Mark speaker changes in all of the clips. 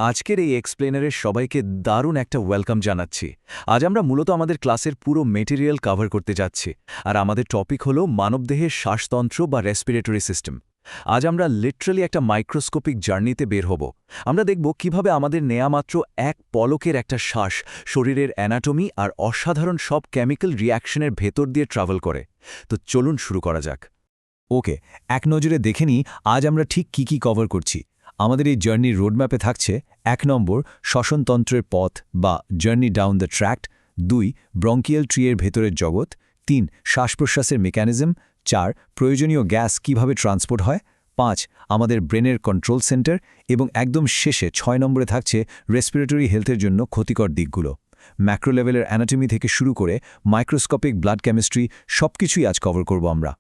Speaker 1: আজকের এই এক্সপ্লেনারের সবাইকে দারুণ একটা ওয়েলকাম জানাচ্ছি। আজ আমরা মূলত আমাদের ক্লাসের পুরো মেটেরিয়াল কভার করতে যাচ্ছি, আর আমাদের টপিক হলো মানবদেহের শ্বাসতন্ত্র বা রেসপিরেটরি সিস্টেম। আজ আমরা লিটারালি একটা মাইক্রোস্কোপিক জার্নিতে বের হব। আমরা দেখব কিভাবে আমাদের নেয়া মাত্র এক পলকের একটা শ্বাস শরীরের অ্যানাটমি আর অসাধারণ সব কেমিক্যাল রিয়াকশনের ভেতর দিয়ে ট্রাভেল করে। তো চলুন শুরু করা যাক।
Speaker 2: ওকে, এক নজরে দেখে নিই আজ আমরা ঠিক কি কভার করছি। আমাদের এই জার্নির রোডম্যাপে থাকছে ১ নম্বর শ্বসনতন্ত্রের পথ বা journey down the tract, ২ bronchial ট্রিয়ের ভেতরের জগৎ, ৩ শ্বাস-প্রশ্বাসের মেকানিজম, ৪ প্রয়োজনীয় গ্যাস কিভাবে ট্রান্সপোর্ট হয়, ৫ আমাদের ব্রেনের কন্ট্রোল সেন্টার এবং একদম শেষে ৬ নম্বরে থাকছে রেসপিরেটরি হেলথের জন্য ক্ষতিকর দিকগুলো। ম্যাক্রো লেভেলের অ্যানাটমি থেকে শুরু করে মাইক্রোস্কোপিক ব্লাড কেমিস্ট্রি সবকিছুই আজ কভার করব আমরা।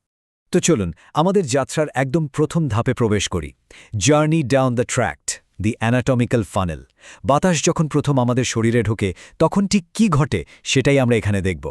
Speaker 2: তো চলুন আমাদের যাত্রার একদম প্রথম ধাপে প্রবেশ করি। Journey down the tract, the anatomical funnel. বাতাস যখন প্রথম আমাদের শরীরে ঢোকে তখন ঠিক কি ঘটে সেটাই আমরা এখানে দেখব।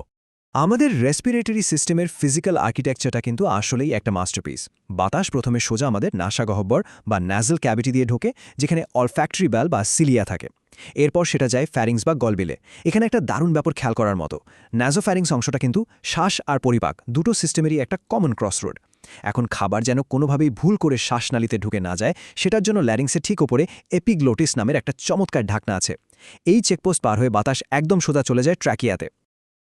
Speaker 2: আমাদের রেসপিরেটরি সিস্টেমের ফিজিক্যাল আর্কিটেকচারটা কিন্তু আসলেই একটা মাস্টারপিস। বাতাস প্রথমে সোজা আমাদের নাসাগহ্বর বা ন্যাজাল ক্যাভিটি দিয়ে ঢোকে, যেখানে অলফ্যাক্টরি ব্যাল বা সিলিয়া থাকে। এরপর সেটা যায় ফ্যারিংস বা গলবিলে। এখানে একটা দারুণ ব্যাপার খেয়াল করার মতো, ন্যাজোফ্যারিংস অংশটা কিন্তু শ্বাস আর পরিপাক দুটো সিস্টেমেরই একটা কমন ক্রসরোড। এখন খাবার যেন কোনোভাবেই ভুল করে শ্বাসনালীতে ঢুকে না যায়, সেটার জন্য ল্যারিংসের ঠিক ওপরে এপিগ্লোটিস নামের একটা চমৎকার ঢাকনা আছে। এই চেকপোস্ট পার হয়ে বাতাস একদম সোজা চলে যায় ট্র্যাকিয়াতে।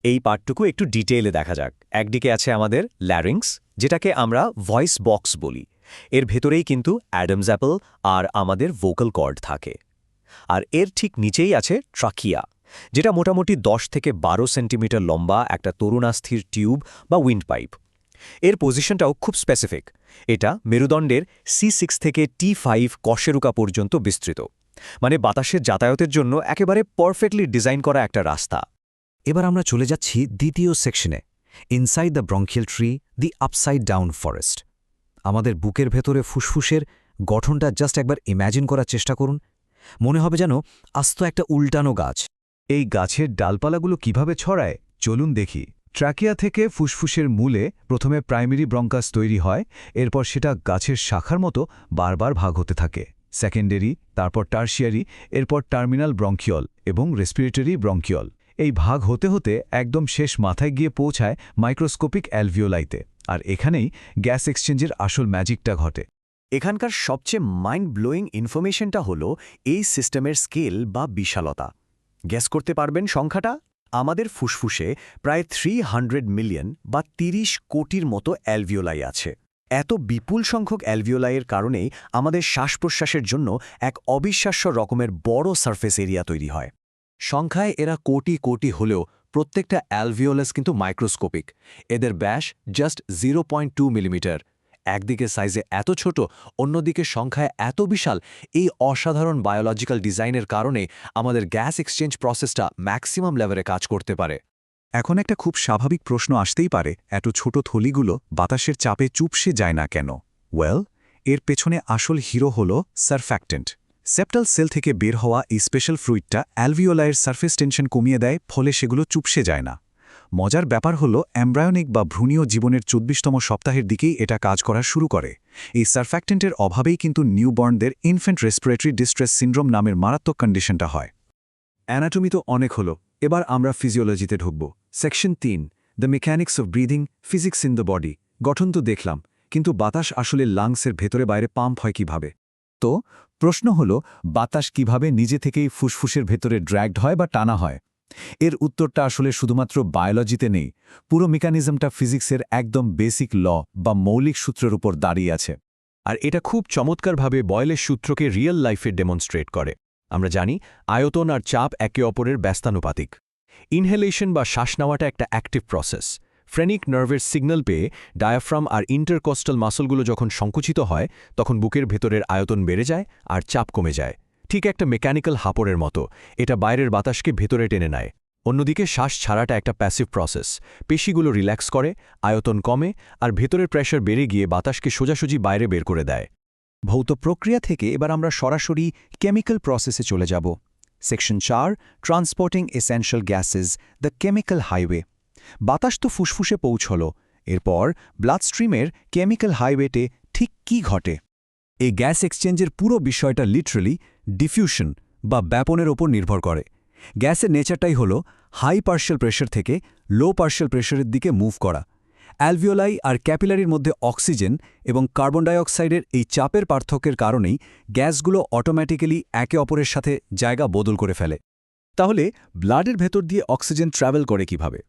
Speaker 2: এই পার্টটুকু একটু ডিটেইলে দেখা যাক। একদিকে আছে আমাদের ল্যারিংস, যেটাকে আমরা ভয়েস বক্স বলি। এর ভেতরেই কিন্তু অ্যাডামস অ্যাপল আর আমাদের ভোকাল কর্ড থাকে। আর এর ঠিক নিচেই আছে ট্রাকিয়া, যেটা মোটামুটি ১০ থেকে ১২ সেন্টিমিটার লম্বা একটা তরুণাস্থির টিউব বা উইন্ড পাইপ। এর পজিশনটাও খুব স্পেসিফিক। এটা মেরুদণ্ডের C6 থেকে T5 কশেরুকা পর্যন্ত বিস্তৃত, মানে বাতাসের যাতায়াতের জন্য একেবারে পারফেক্টলি ডিজাইন করা একটা রাস্তা। এবার আমরা চলে যাচ্ছি দ্বিতীয় সেকশনে, inside the bronchial tree, the upside down forest. আমাদের বুকের ভেতরে ফুসফুসের গঠনটা জাস্ট একবার ইম্যাজিন করার চেষ্টা করুন। মনে হবে যেন আস্ত একটা উল্টানো গাছ।
Speaker 1: এই গাছের ডালপালাগুলো কিভাবে ছড়ায় চলুন দেখি। ট্র্যাকিয়া থেকে ফুসফুসের মূলে প্রথমে প্রাইমারি ব্রঙ্কাস তৈরি হয়, এরপর সেটা গাছের শাখার মতো বারবার ভাগ হতে থাকে। সেকেন্ডারি, তারপর টার্শিয়ারি, এরপর টার্মিনাল ব্রঙ্কিয়ল এবং রেসপিরেটরি ব্রঙ্কিয়ল। এই ভাগ হতে হতে একদম শেষ মাথায় গিয়ে পৌঁছায় মাইক্রোস্কোপিক অ্যালভিওলাইতে, আর এখানেই গ্যাস এক্সচেঞ্জের আসল ম্যাজিকটা ঘটে।
Speaker 2: এখানকার সবচেয়ে মাইন্ড ব্লোয়িং ইনফরমেশনটা হলো এই সিস্টেমের স্কেল বা বিশালতা। গ্যাস করতে পারবেন সংখ্যাটা? আমাদের ফুসফুসে প্রায় 300 মিলিয়ন বা ৩০ কোটির মতো অ্যালভিওলাই আছে। এত বিপুল সংখ্যক অ্যালভিওলাইয়ের কারণেই আমাদের শ্বাস-প্রশ্বাসের জন্য এক অবিশ্বাস্য রকমের বড় সারফেস এরিয়া তৈরি হয়। সংখ্যায় এরা কোটি কোটি হলেও প্রত্যেকটা অ্যালভিওলাস কিন্তু মাইক্রোস্কোপিক। এদের ব্যাস জাস্ট 0.2 মিলিমিটার। একদিকে সাইজে এত ছোট, অন্যদিকে সংখ্যায় এত বিশাল। এই অসাধারণ বায়োলজিক্যাল ডিজাইনের কারণে আমাদের গ্যাস এক্সচেঞ্জ প্রসেসটা ম্যাক্সিমাম লেভেলে কাজ করতে পারে।
Speaker 1: এখন একটা খুব স্বাভাবিক প্রশ্ন আসতেই পারে, এত ছোট থলিগুলো বাতাসের চাপে চুপসে যায় না কেন? ওয়েল, এর পেছনে আসল হিরো হল সারফ্যাক্টেন্ট। সেপ্টাল সেল থেকে বের হওয়া এই স্পেশাল ফ্লুইডটা অ্যালভিওলাইয়ের সারফেস টেনশন কমিয়ে দেয়, ফলে সেগুলো চুপসে যায় না। মজার ব্যাপার হলো এমব্রায়োনিক বা ভ্রূণীয় জীবনের ২৪তম সপ্তাহের দিকেই এটা কাজ করা শুরু করে। এই সারফ্যাক্টেন্টের অভাবেই কিন্তু নিউবর্নদের ইনফ্যান্ট রেসপিরেটরি ডিস্ট্রেস সিন্ড্রোম নামের মারাত্মক কন্ডিশনটা হয়। অ্যানাটমি তো অনেক হলো, এবার আমরা ফিজিওলজিতে ঢুকব। Section ৩, the mechanics of breathing, physics in the body. গঠন তো দেখলাম, কিন্তু বাতাস আসলে লাংসের ভেতরে বাইরে পাম্প হয় কিভাবে?
Speaker 2: তো প্রশ্ন হলো, বাতাস কিভাবে নিজে থেকেই ফুসফুসের ভেতরে ড্র্যাগড হয় বা টানা হয়? এর উত্তরটা আসলে শুধুমাত্র বায়োলজিতে নেই, পুরো মেকানিজমটা ফিজিক্সের একদম বেসিক ল বা মৌলিক সূত্রের উপর দাঁড়িয়ে আছে।
Speaker 1: আর এটা খুব চমৎকারভাবে বয়েলের সূত্রকে রিয়েল লাইফে ডেমনস্ট্রেট করে। আমরা জানি আয়তন আর চাপ একে অপরের ব্যস্তানুপাতিক। ইনহেলেশন বা শ্বাস নেওয়াটা একটা অ্যাক্টিভ প্রসেস। ফ্রেনিক নার্ভের সিগন্যাল পেয়ে ডায়াফ্রাম আর ইন্টারকস্টাল মাসলগুলো যখন সংকুচিত হয়, তখন বুকের ভেতরের আয়তন বেড়ে যায় আর চাপ কমে যায়। ঠিক একটা মেকানিক্যাল হাপড়ের মতো এটা বাইরের বাতাসকে ভেতরে টেনে নেয়। অন্যদিকে শ্বাস ছাড়াটা একটা প্যাসিভ প্রসেস। পেশিগুলো রিল্যাক্স করে, আয়তন কমে, আর ভেতরের প্রেশার বেড়ে গিয়ে বাতাসকে সোজাসুজি বাইরে বের করে দেয়।
Speaker 2: ভৌত প্রক্রিয়া থেকে এবার আমরা সরাসরি কেমিক্যাল প্রসেসে চলে যাব। Section ৪, transporting essential gases, the chemical highway. বাতাস তো ফুসফুসে পৌঁছল, এরপর ব্লাডস্ট্রিমের কেমিক্যাল হাইওয়েতে ঠিক কি ঘটে? এই গ্যাস এক্সচেঞ্জের পুরো বিষয়টা লিটারালি ডিফিউশন
Speaker 1: বা ব্যাপনের ওপর নির্ভর করে। গ্যাসের নেচারটাই হল হাই পার্শিয়াল প্রেশার থেকে লো পার্শিয়াল প্রেশারের দিকে মুভ করা। অ্যালভিওলাই আর ক্যাপিলারির মধ্যে অক্সিজেন এবং কার্বন ডাইঅক্সাইডের এই চাপের পার্থক্যের কারণেই গ্যাসগুলো অটোম্যাটিক্যালি একে অপরের সাথে জায়গা বদল করে ফেলে।
Speaker 2: তাহলে ব্লাডের ভেতর দিয়ে অক্সিজেন ট্রাভেল করে কিভাবে?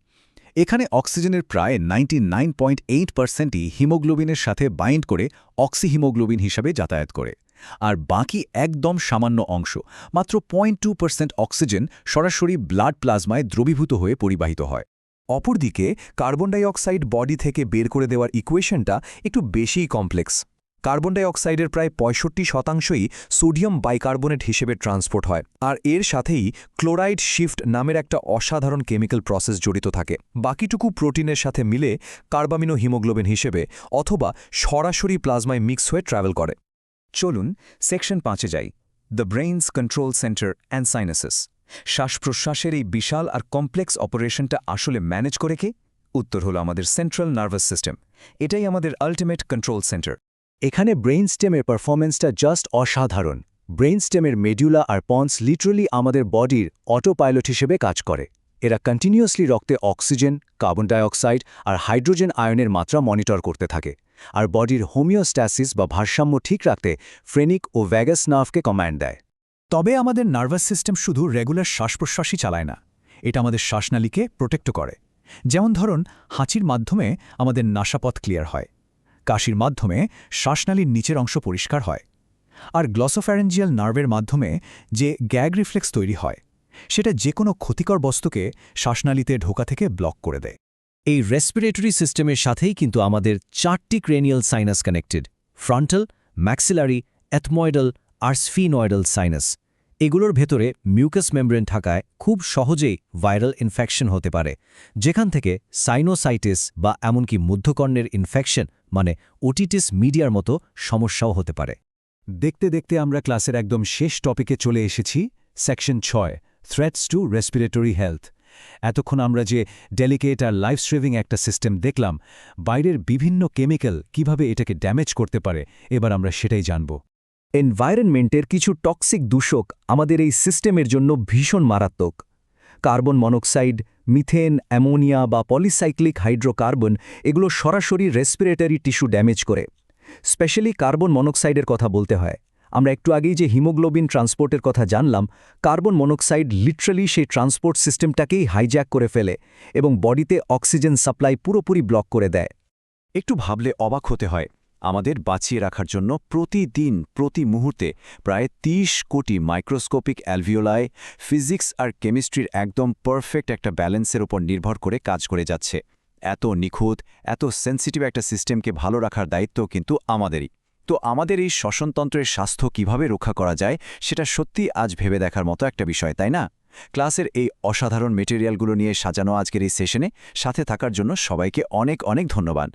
Speaker 2: এখানে অক্সিজেনের প্রায় 99.8%ই হিমোগ্লোবিনের সাথে বাইন্ড করে অক্সিহিমোগ্লোবিন হিসাবে যাতায়াত করে, আর বাকি একদম সামান্য অংশ মাত্র 0.2% অক্সিজেন সরাসরি ব্লাড প্লাজমায় দ্রবীভূত হয়ে পরিবাহিত হয়।
Speaker 1: অপরদিকে কার্বন ডাইঅক্সাইড বডি থেকে বের করে দেওয়ার ইকুয়েশনটা একটু বেশিই কমপ্লেক্স। কার্বন ডাইঅক্সাইডের প্রায় 65%ই সোডিয়াম বাইকার্বনেট হিসেবে ট্রান্সপোর্ট হয়, আর এর সাথেই ক্লোরাইড শিফট নামের একটা অসাধারণ কেমিক্যাল প্রসেস জড়িত থাকে। বাকিটুকু প্রোটিনের সাথে মিলে কার্বামিনো হিমোগ্লোবিন হিসেবে অথবা সরাসরি প্লাজমায় মিক্স হয়ে ট্রাভেল করে। চলুন সেকশন 5-এ যাই, the brain's control centre and sinuses. শ্বাস-প্রশ্বাসের এই বিশাল আর কমপ্লেক্স অপারেশনটা আসলে ম্যানেজ করে কে? উত্তর হলো আমাদের সেন্ট্রাল নার্ভাস সিস্টেম। এটাই আমাদের আল্টিমেট কন্ট্রোল সেন্টার।
Speaker 2: এখানে ব্রেইন স্টেমের পারফরম্যান্সটা জাস্ট অসাধারণ। ব্রেইন স্টেমের মেডুলা আর পন্স লিটারালি আমাদের বডির অটো পাইলট হিসেবে কাজ করে। এরা কন্টিনিউয়াসলি রক্তে অক্সিজেন, কার্বন ডাইঅক্সাইড আর হাইড্রোজেন আয়নের মাত্রা মনিটর করতে থাকে, আর বডির হোমিওস্ট্যাসিস বা ভারসাম্য ঠিক রাখতে ফ্রেনিক ও ভ্যাগাস নার্ভকে কমান্ড দেয়।
Speaker 1: তবে আমাদের নার্ভাস সিস্টেম শুধু রেগুলার শ্বাস-প্রশ্বাসই চালায় না, এটা আমাদের শ্বাসনালীকে প্রোটেক্ট করে। যেমন ধরুন, হাঁচির মাধ্যমে আমাদের নাসাপথ ক্লিয়ার হয়, কাশির মাধ্যমে শ্বাসনালীর নিচের অংশ পরিষ্কার হয়, আর গ্লসোফ্যারেঞ্জিয়াল নার্ভের মাধ্যমে যে গ্যাগ রিফ্লেক্স তৈরি হয়, সেটা যে কোনো ক্ষতিকর বস্তুকে শ্বাসনালীতে ঢোকা থেকে ব্লক করে দেয়।
Speaker 2: এই রেসপিরেটরি সিস্টেমের সাথেই কিন্তু আমাদের 4টি cranial sinus connected: frontal, maxillary, ethmoidal আর স্ফিনয়েডাল সাইনাস। এগুলোর ভেতরে মিউকাস মেমব্রেন থাকায় খুব সহজেই ভাইরাল ইনফেকশন হতে পারে, যেখান থেকে সাইনোসাইটিস বা এমনকি মধ্যকর্ণের ইনফেকশন মানে ওটিটিস মিডিয়ার মতো সমস্যাও হতে পারে।
Speaker 1: দেখতে দেখতে আমরা ক্লাসের একদম শেষ টপিকে চলে এসেছি, section 6, threats two respiratory health. এতক্ষণ আমরা যে ডেলিকেট আর লাইফ সেভিং একটা সিস্টেম দেখলাম, বাইরের বিভিন্ন কেমিক্যাল কিভাবে এটাকে ড্যামেজ করতে পারে, এবার আমরা সেটাই জানব।
Speaker 2: এনভায়রনমেন্টের কিছু টক্সিক দূষক আমাদের এই সিস্টেমের জন্য ভীষণ মারাত্মক। কার্বন মনোক্সাইড, মিথেন, অ্যামোনিয়া বা পলিসাইক্লিক হাইড্রোকার্বন এগুলো সরাসরি রেসপিরেটরি টিস্যু ড্যামেজ করে। স্পেশালি কার্বন মনোক্সাইডের কথা বলতে হয়। আমরা একটু আগেই যে হিমোগ্লোবিন ট্রান্সপোর্টের কথা জানলাম, কার্বন মনোক্সাইড লিটারালি সেই ট্রান্সপোর্ট সিস্টেমটাকেই হাইজ্যাক করে ফেলে এবং বডিতে অক্সিজেন সাপ্লাই পুরোপুরি ব্লক করে দেয়।
Speaker 1: একটু ভাবলে অবাক হতে হয়, আমাদের বাঁচিয়ে রাখার জন্য প্রতিদিন প্রতি মুহূর্তে প্রায় 30 কোটি মাইক্রোস্কোপিক অ্যালভিওলাই ফিজিক্স আর কেমিস্ট্রির একদম পারফেক্ট একটা ব্যালেন্সের উপর নির্ভর করে কাজ করে যাচ্ছে। এত নিখুঁত, এত সেন্সিটিভ একটা সিস্টেমকে ভালো রাখার দায়িত্ব কিন্তু আমাদেরই। তো আমাদের এই শ্বসনতন্ত্রের স্বাস্থ্য কিভাবে রক্ষা করা যায়, সেটা সত্যি আজ ভেবে দেখার মতো একটা বিষয়, তাই না? ক্লাসের এই অসাধারণ মেটেরিয়ালগুলো নিয়ে সাজানো আজকের এই সেশনে সাথে থাকার জন্য সবাইকে অনেক অনেক ধন্যবাদ।